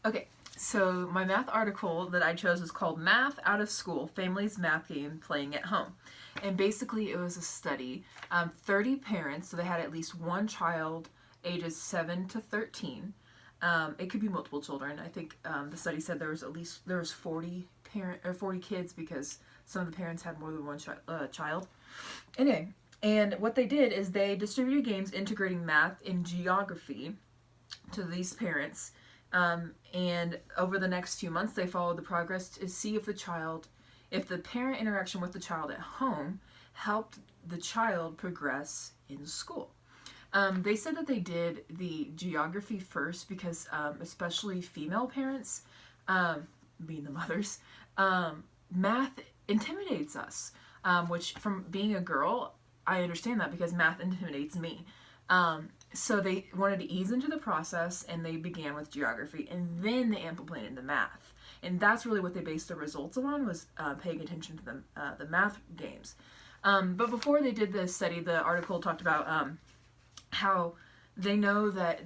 Okay, so my math article that I chose was called Math Out of School, Families Math Game Playing at Home. And basically it was a study. 30 parents, so they had at least one child ages 7 to 13. It could be multiple children. I think the study said there was 40 kids because some of the parents had more than one child. Anyway, and what they did is they distributed games integrating math and geography to these parents. And over the next few months, they followed the progress to see if the parent interaction with the child at home helped the child progress in school. They said that they did the geography first because, especially female parents, being the mothers, math intimidates us. Which, from being a girl, I understand that because math intimidates me. So they wanted to ease into the process, and they began with geography, and then they implemented the math. And that's really what they based their results on, was paying attention to the math games. But before they did this study, the article talked about how they know that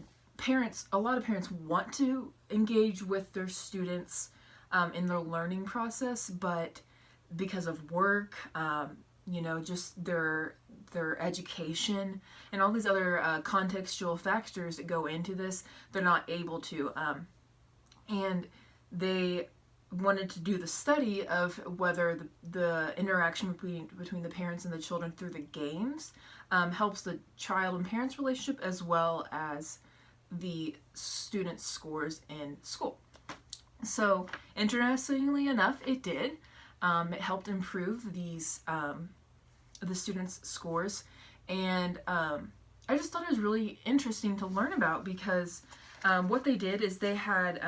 a lot of parents want to engage with their students in their learning process, but because of work, just their education and all these other contextual factors that go into this, they're not able to. And they wanted to do the study of whether the interaction between the parents and the children through the games helps the child and parents relationship as well as the students' scores in school. So, interestingly enough, it did. It helped improve the students' scores, and I just thought it was really interesting to learn about because what they did is they had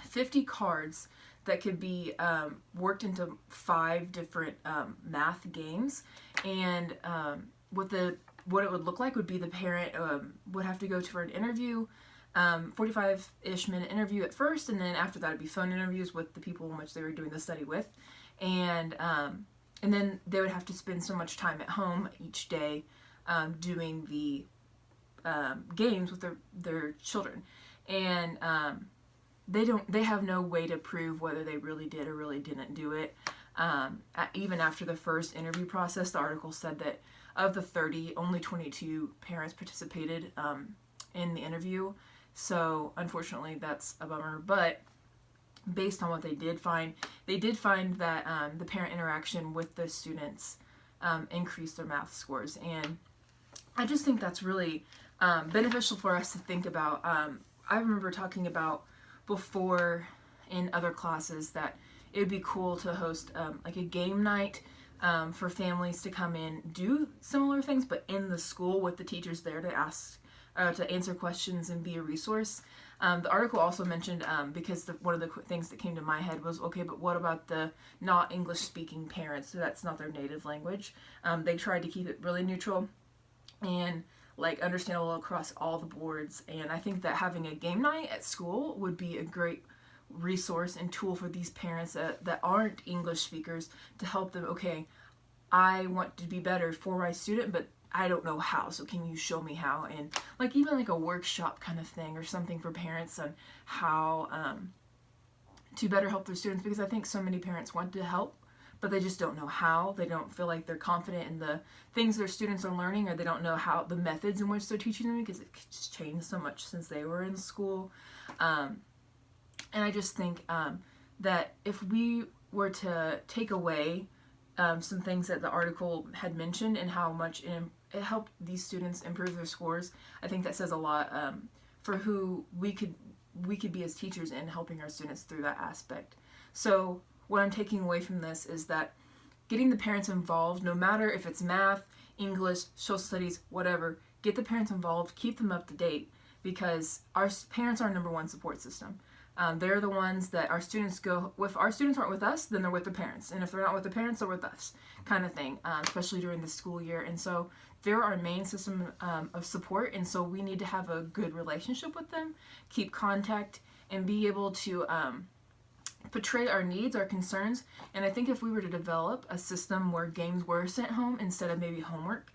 50 cards that could be worked into 5 different math games, and what it would look like would be the parent would have to go to for an interview, 45-ish minute interview at first, and then after that it'd be phone interviews with the people in which they were doing the study with, and then they would have to spend so much time at home each day doing the games with their children, and they have no way to prove whether they really did or really didn't do it. Even after the first interview process, the article said that of the 30, only 22 parents participated in the interview. So unfortunately, that's a bummer. But based on what they did find that the parent interaction with the students increased their math scores. And I just think that's really beneficial for us to think about. I remember talking about before in other classes that it would be cool to host like a game night for families to come in, do similar things, but in the school with the teachers there to answer questions and be a resource. The article also mentioned, because one of the things that came to my head was, okay, but what about the not English speaking parents? So that's not their native language. They tried to keep it really neutral and like understandable across all the boards. And I think that having a game night at school would be a great resource and tool for these parents that aren't English speakers to help them, okay, I want to be better for my student, but I don't know how, so can you show me how? And like even like a workshop kind of thing or something for parents on how to better help their students, because I think so many parents want to help, but they just don't know how. They don't feel like they're confident in the things their students are learning, or they don't know how the methods in which they're teaching them, because it's just changed so much since they were in school. And I just think that if we were to take away some things that the article had mentioned and how much it helped these students improve their scores, I think that says a lot for who we could be as teachers in helping our students through that aspect. So what I'm taking away from this is that getting the parents involved, no matter if it's math, English, social studies, whatever, get the parents involved, keep them up to date, because our parents are our number one support system. They're the ones that our students go with. Our students aren't with us, then they're with their parents. And if they're not with the parents, they're with us, kind of thing, especially during the school year. And so they're our main system of support. And so we need to have a good relationship with them, keep contact, and be able to portray our needs, our concerns. And I think if we were to develop a system where games were sent home instead of maybe homework,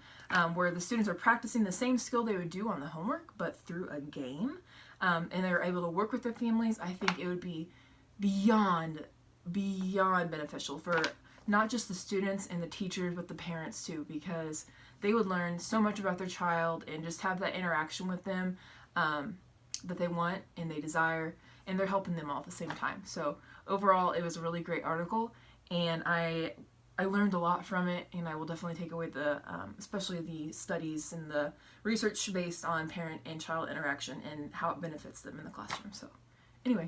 where the students are practicing the same skill they would do on the homework, but through a game, and they're able to work with their families, I think it would be beyond beneficial for not just the students and the teachers, but the parents too, because they would learn so much about their child and just have that interaction with them that they want and they desire, and they're helping them all at the same time. So overall, it was a really great article, and I learned a lot from it, and I will definitely take away the, especially the studies and the research based on parent and child interaction and how it benefits them in the classroom. So